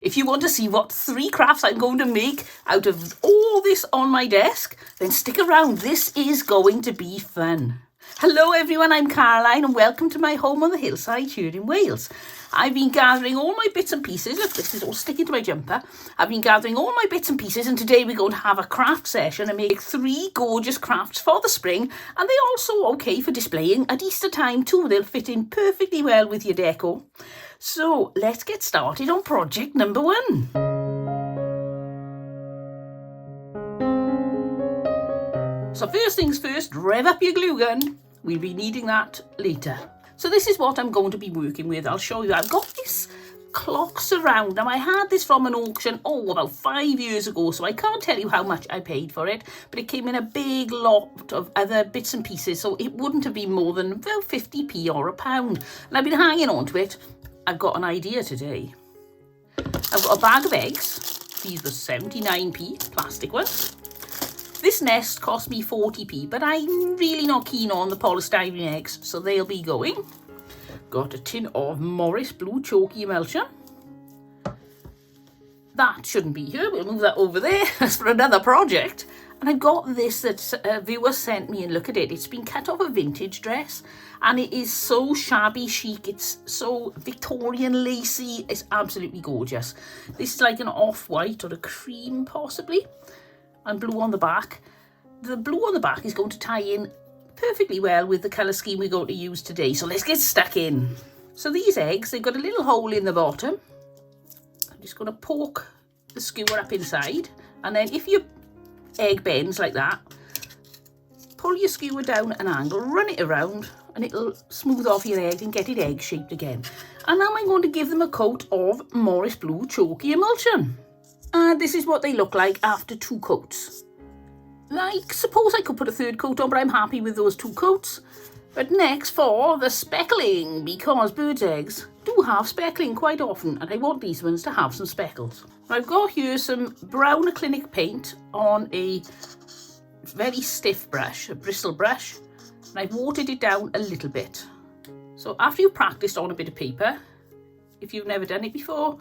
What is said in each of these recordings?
If you want to see what 3 crafts I'm going to make out of all this on my desk, then stick around. This is going to be fun. Hello everyone, I'm Caroline and welcome to my home on the hillside here in Wales. I've been gathering all my bits and pieces. Look, this is all sticking to my jumper. I've been gathering all my bits and pieces, and today we're going to have a craft session and make 3 gorgeous crafts for the spring, and they're also okay for displaying at Easter time too. They'll fit in perfectly well with your decor. So let's get started on project number 1. So first things first, rev up your glue gun. We'll be needing that later. So this is what I'm going to be working with. I'll show you. I've got this clock surround. Now I had this from an auction, about 5 years ago, so I can't tell you how much I paid for it, but it came in a big lot of other bits and pieces, so it wouldn't have been more than about 50p or £1. And I've been hanging on to it. I've got an idea today. I've got a bag of eggs. These were 79p, plastic ones. This nest cost me 40p, but I'm really not keen on the polystyrene eggs, so they'll be going. Got a tin of Morris Blue Chalky Emulsion. That shouldn't be here. We'll move that over there. That's for another project. And I've got this that a viewer sent me, and look at it. It's been cut off a vintage dress, and it is so shabby chic. It's so Victorian lacy. It's absolutely gorgeous. This is like an off-white or a cream possibly, and blue on the back. The blue on the back is going to tie in perfectly well with the colour scheme we're going to use today. So let's get stuck in. So these eggs, they've got a little hole in the bottom. I'm just going to poke the skewer up inside, and then if your egg bends like that, pull your skewer down an angle, run it around, and it'll smooth off your egg and get it egg shaped again. And now I'm going to give them a coat of Morris Blue Chalky Emulsion. And this is what they look like after 2 coats. I suppose I could put a 3rd coat on, but I'm happy with those 2 coats. But next for the speckling, because birds' eggs do have speckling quite often, and I want these ones to have some speckles. I've got here some brown acrylic paint on a very stiff brush, a bristle brush, and I've watered it down a little bit. So after you've practiced on a bit of paper, if you've never done it before,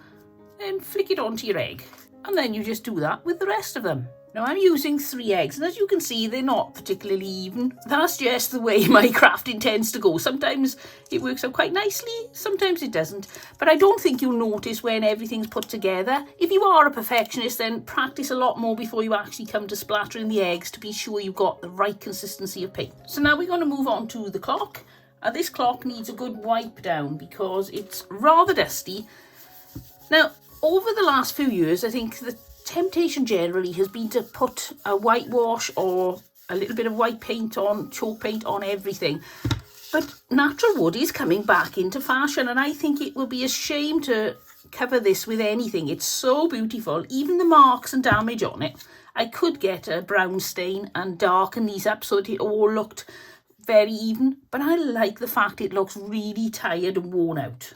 then flick it onto your egg. And then you just do that with the rest of them. Now I'm using 3 eggs, and as you can see, they're not particularly even. That's just the way my crafting tends to go. Sometimes it works out quite nicely, sometimes it doesn't. But I don't think you'll notice when everything's put together. If you are a perfectionist, then practice a lot more before you actually come to splattering the eggs to be sure you've got the right consistency of paint. So now we're going to move on to the clock. This clock needs a good wipe down because it's rather dusty. Now, over the last few years, I think the temptation generally has been to put a whitewash or a little bit of white paint on, chalk paint on everything. But natural wood is coming back into fashion, and I think it will be a shame to cover this with anything. It's so beautiful, even the marks and damage on it. I could get a brown stain and darken these up so that it all looked very even, but I like the fact it looks really tired and worn out.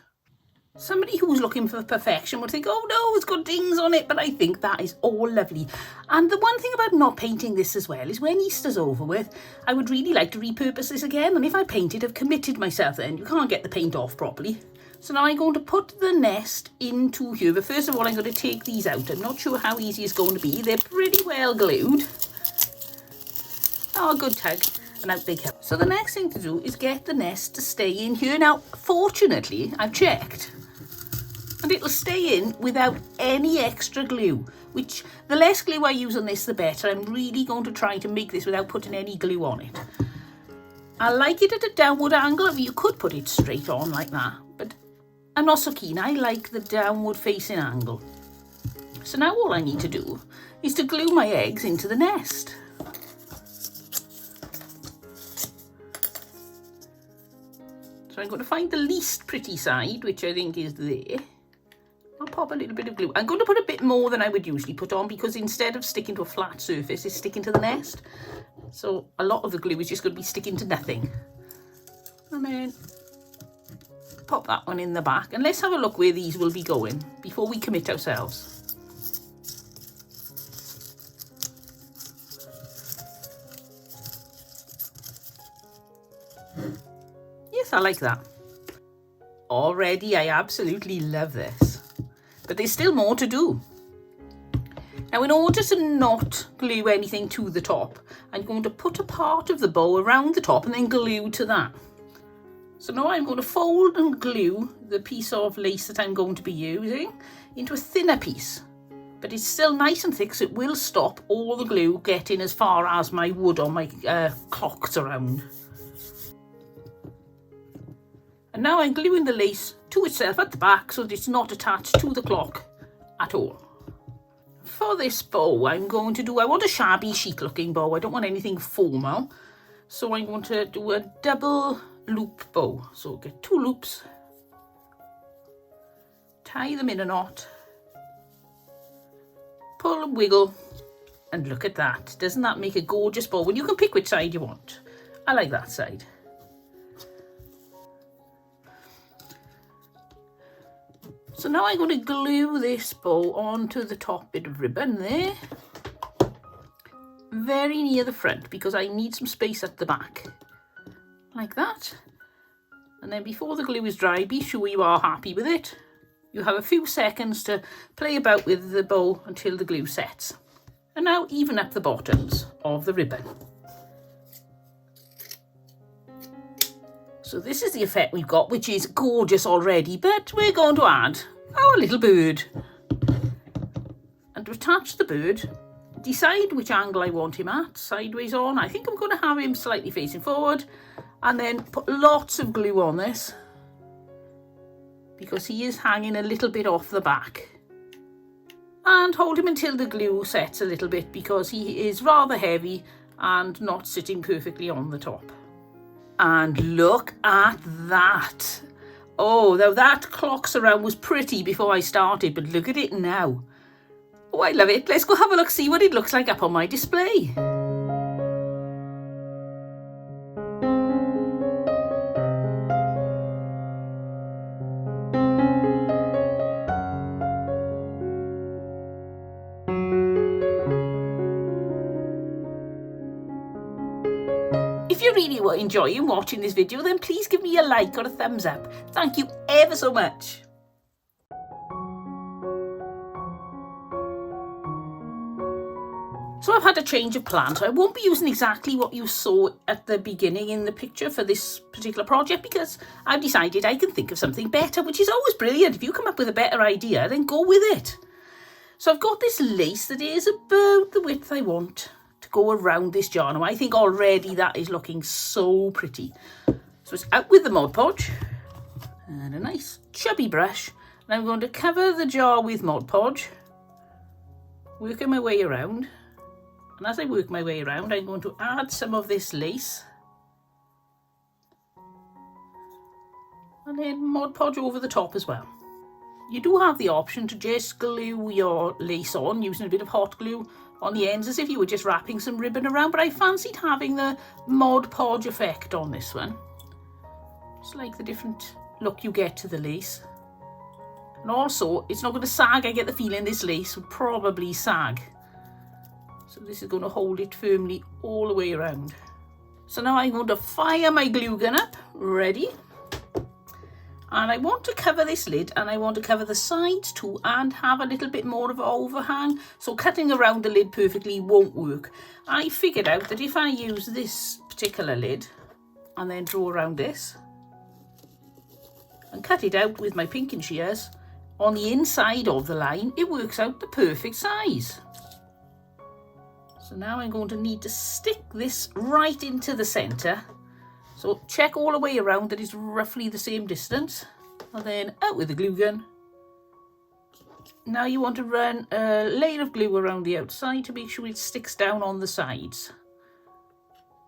Somebody who's looking for perfection would think, oh no, it's got dings on it, but I think that is all lovely. And the one thing about not painting this as well is when Easter's over with, I would really like to repurpose this again, and if I paint it, I've committed myself then. You can't get the paint off properly. So now I'm going to put the nest into here, but first of all I'm going to take these out. I'm not sure how easy it's going to be. They're pretty well glued. Oh, good tug. And out they come. So the next thing to do is get the nest to stay in here. Now, fortunately, I've checked, and it'll stay in without any extra glue, which the less glue I use on this, the better. I'm really going to try to make this without putting any glue on it. I like it at a downward angle. I mean, you could put it straight on like that, but I'm not so keen. I like the downward facing angle. So now all I need to do is to glue my eggs into the nest. So I'm going to find the least pretty side, which I think is there. I'll pop a little bit of glue. I'm going to put a bit more than I would usually put on, because instead of sticking to a flat surface, it's sticking to the nest. So a lot of the glue is just going to be sticking to nothing. And then pop that one in the back. And let's have a look where these will be going before we commit ourselves. Yes, I like that. Already, I absolutely love this. but there's still more to do. Now, in order to not glue anything to the top, I'm going to put a part of the bow around the top and then glue to that. So now I'm going to fold and glue the piece of lace that I'm going to be using into a thinner piece. But it's still nice and thick, so it will stop all the glue getting as far as my wood or my clocks around. And now I'm gluing the lace to itself at the back so that it's not attached to the clock at all. For this bow, I want a shabby chic looking bow. I don't want anything formal. So I'm going to do a double loop bow. So get 2 loops, tie them in a knot, pull and wiggle, and look at that. Doesn't that make a gorgeous bow? And you can pick which side you want. I like that side. So now I'm going to glue this bow onto the top bit of ribbon there, very near the front, because I need some space at the back, like that. And then before the glue is dry, be sure you are happy with it. You have a few seconds to play about with the bow until the glue sets. And now even up the bottoms of the ribbon. So this is the effect we've got, which is gorgeous already, but we're going to add our little bird. And to attach the bird, decide which angle I want him at, sideways on. I think I'm going to have him slightly facing forward, and then put lots of glue on this because he is hanging a little bit off the back. And hold him until the glue sets a little bit because he is rather heavy and not sitting perfectly on the top. And look at that. Oh, now that clock surround was pretty before I started, but look at it now. Oh, I love it. Let's go have a look, see what it looks like up on my display. If you're really enjoying watching this video, then please give me a like or a thumbs up. Thank you ever so much. So I've had a change of plan, so I won't be using exactly what you saw at the beginning in the picture for this particular project because I've decided I can think of something better, which is always brilliant. If you come up with a better idea, then go with it. So I've got this lace that is about the width I want to go around this jar. Now I think already that is looking so pretty. So it's out with the Mod Podge and a nice chubby brush, and I'm going to cover the jar with Mod Podge, working my way around. And as I work my way around, I'm going to add some of this lace and then Mod Podge over the top as well. You do have the option to just glue your lace on using a bit of hot glue on the ends as if you were just wrapping some ribbon around, but I fancied having the Mod Podge effect on this one. It's like the different look you get to the lace. And also, it's not going to sag. I get the feeling this lace would probably sag. So this is going to hold it firmly all the way around. So now I'm going to fire my glue gun up, ready. And I want to cover this lid, and I want to cover the sides too and have a little bit more of an overhang. So cutting around the lid perfectly won't work. I figured out that if I use this particular lid and then draw around this and cut it out with my pinking shears on the inside of the line, it works out the perfect size. So now I'm going to need to stick this right into the centre. So check all the way around that it's roughly the same distance, and then out with the glue gun. Now you want to run a layer of glue around the outside to make sure it sticks down on the sides.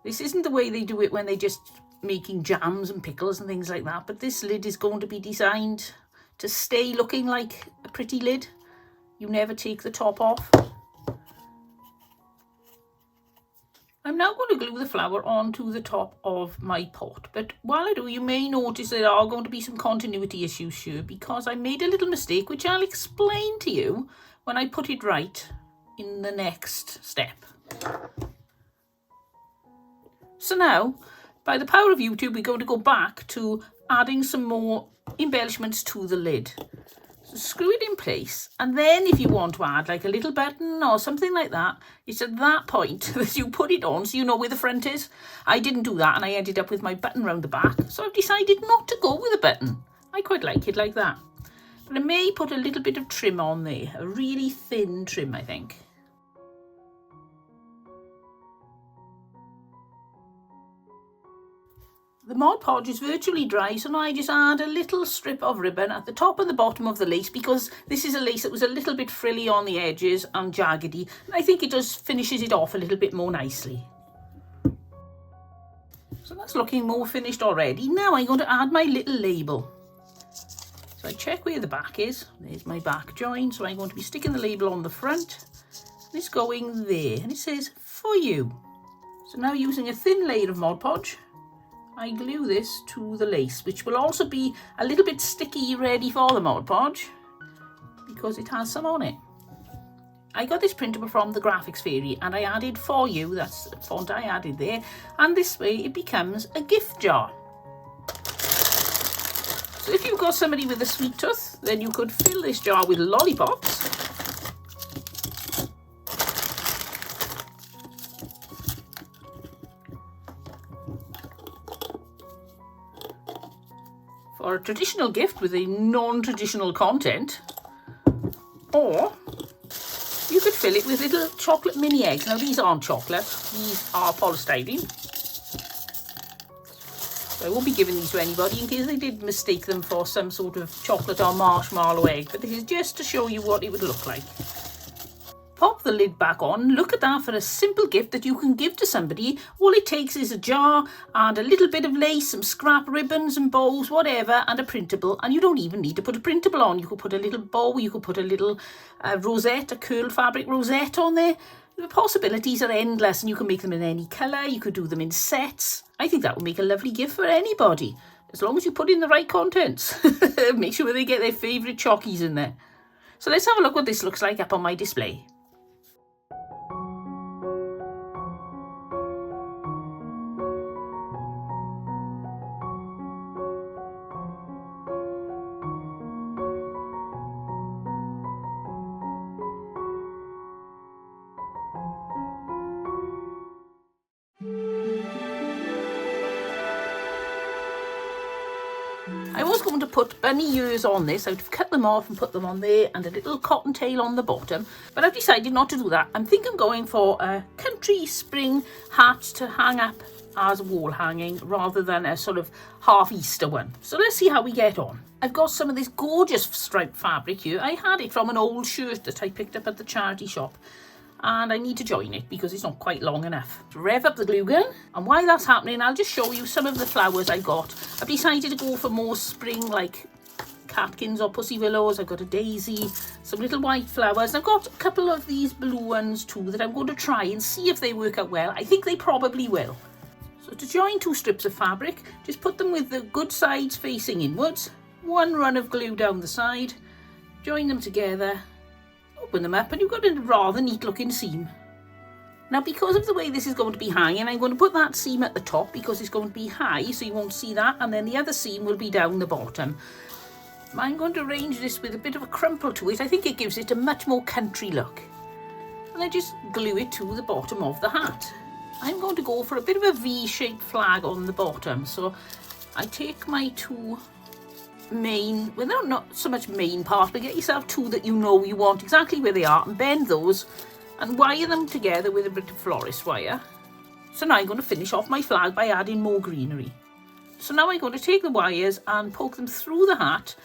This isn't the way they do it when they're just making jams and pickles and things like that, but this lid is going to be designed to stay looking like a pretty lid. You never take the top off. I'm now going to glue the flower onto the top of my pot, but while I do, you may notice there are going to be some continuity issues here because I made a little mistake which I'll explain to you when I put it right in the next step. So now, by the power of YouTube, we're going to go back to adding some more embellishments to the lid. So screw it in place, and then if you want to add like a little button or something like that, it's at that point that you put it on so you know where the front is. I didn't do that and I ended up with my button round the back, so I've decided not to go with a button. I quite like it like that. But I may put a little bit of trim on there, a really thin trim, I think. The Mod Podge is virtually dry, so now I just add a little strip of ribbon at the top and the bottom of the lace, because this is a lace that was a little bit frilly on the edges and jaggedy. And I think it just finishes it off a little bit more nicely. So that's looking more finished already. Now I'm going to add my little label. So I check where the back is. There's my back join. So I'm going to be sticking the label on the front. And it's going there. And it says, for you. So now using a thin layer of Mod Podge, I glue this to the lace, which will also be a little bit sticky, ready for the Mod Podge, because it has some on it. I got this printable from the Graphics Fairy and I added for you, that's the font I added there, and this way it becomes a gift jar. So if you've got somebody with a sweet tooth, then you could fill this jar with lollipops. Or a traditional gift with a non-traditional content, or you could fill it with little chocolate mini eggs. Now these aren't chocolate, these are polystyrene. So I won't be giving these to anybody in case they did mistake them for some sort of chocolate or marshmallow egg, but this is just to show you what it would look like. Pop the lid back on. Look at that for a simple gift that you can give to somebody. All it takes is a jar and a little bit of lace, some scrap ribbons and bows, whatever, and a printable. And you don't even need to put a printable on. You could put a little bow, you could put a little rosette, a curled fabric rosette on there. The possibilities are endless, and you can make them in any colour. You could do them in sets. I think that would make a lovely gift for anybody, as long as you put in the right contents. Make sure they get their favourite chockies in there. So let's have a look what this looks like up on my display. I was going to put bunny ears on this. I'd cut them off and put them on there, and a little cottontail on the bottom, but I've decided not to do that. I'm thinking of going for a country spring hat to hang up as wall hanging rather than a sort of half Easter one. So let's see how we get on. I've got some of this gorgeous striped fabric here. I had it from an old shirt that I picked up at the charity shop, and I need to join it because it's not quite long enough. Rev up the glue gun, and while that's happening, I'll just show you some of the flowers I got. I've decided to go for more spring, like catkins or pussy willows. I've got a daisy, some little white flowers. I've got a couple of these blue ones too that I'm going to try and see if they work out well. I think they probably will. So to join two strips of fabric, just put them with the good sides facing inwards, one run of glue down the side, join them together, open them up, and you've got a rather neat looking seam. Now, because of the way this is going to be hanging, I'm going to put that seam at the top because it's going to be high, so you won't see that, and then the other seam will be down the bottom. I'm going to arrange this with a bit of a crumple to it. I think it gives it a much more country look. And I just glue it to the bottom of the hat. I'm going to go for a bit of a V-shaped flag on the bottom. So I take my two main, well, they're not so much main parts, but get yourself two that you know you want exactly where they are, and bend those and wire them together with a bit of florist wire. So now I'm going to finish off my flag by adding more greenery. So now I'm going to take the wires and poke them through the hat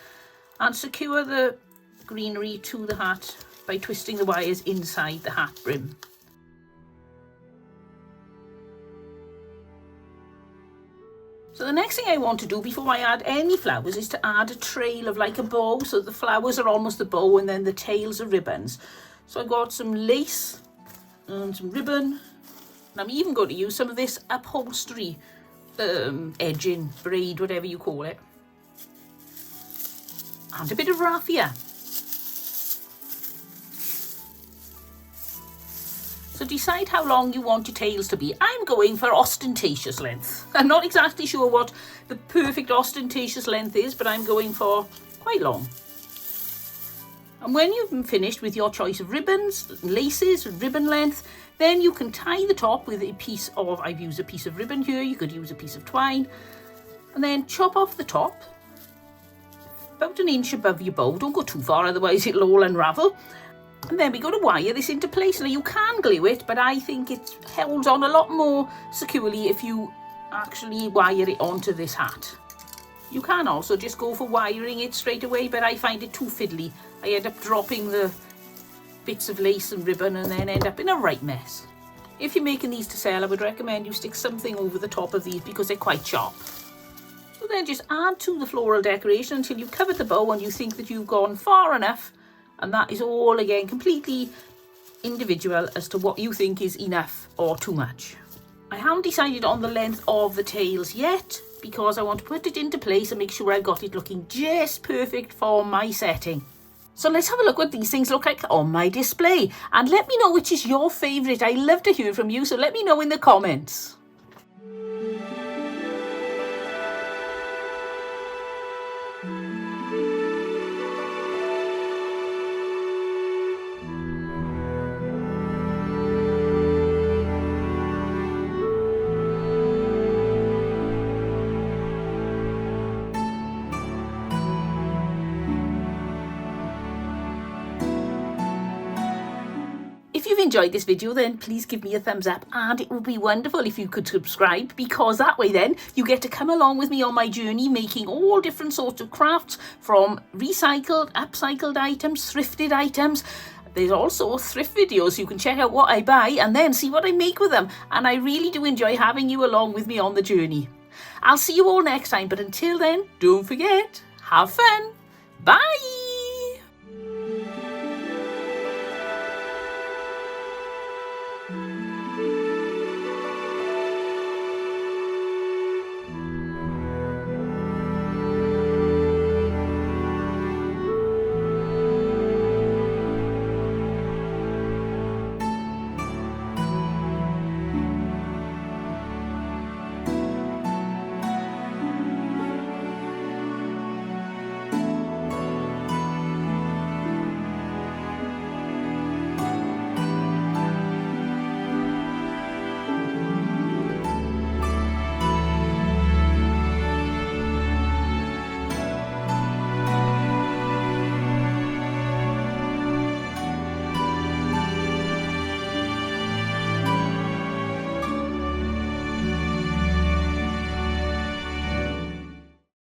and secure the greenery to the hat by twisting the wires inside the hat brim. So the next thing I want to do before I add any flowers is to add a trail of like a bow, so the flowers are almost the bow and then the tails are ribbons. So I've got some lace and some ribbon, and I'm even going to use some of this upholstery edging, braid, whatever you call it, and a bit of raffia. So decide how long you want your tails to be. I'm going for ostentatious length. I'm not exactly sure what the perfect ostentatious length is, but I'm going for quite long. And when you've finished with your choice of ribbons, laces, ribbon length, then you can tie the top with a piece of, I've used a piece of ribbon here, you could use a piece of twine, and then chop off the top about an inch above your bow. Don't go too far, otherwise it'll all unravel. And then we're going to wire this into place. Now you can glue it, but I think it holds on a lot more securely if you actually wire it onto this hat. You can also just go for wiring it straight away, but I find it too fiddly. I end up dropping the bits of lace and ribbon and then end up in a right mess. If you're making these to sell, I would recommend you stick something over the top of these because they're quite sharp. So then just add to the floral decoration until you've covered the bow and you think that you've gone far enough. And that is all, again, completely individual as to what you think is enough or too much. I haven't decided on the length of the tails yet because I want to put it into place and make sure I've got it looking just perfect for my setting. So let's have a look what these things look like on my display. And let me know which is your favourite. I love to hear from you, so let me know in the comments. If you've enjoyed this video, then please give me a thumbs up, and it would be wonderful if you could subscribe, because that way then you get to come along with me on my journey making all different sorts of crafts, from recycled, upcycled items, thrifted items. There's also thrift videos, so you can check out what I buy and then see what I make with them. And I really do enjoy having you along with me on the journey. I'll see you all next time, but until then, don't forget, have fun. Bye.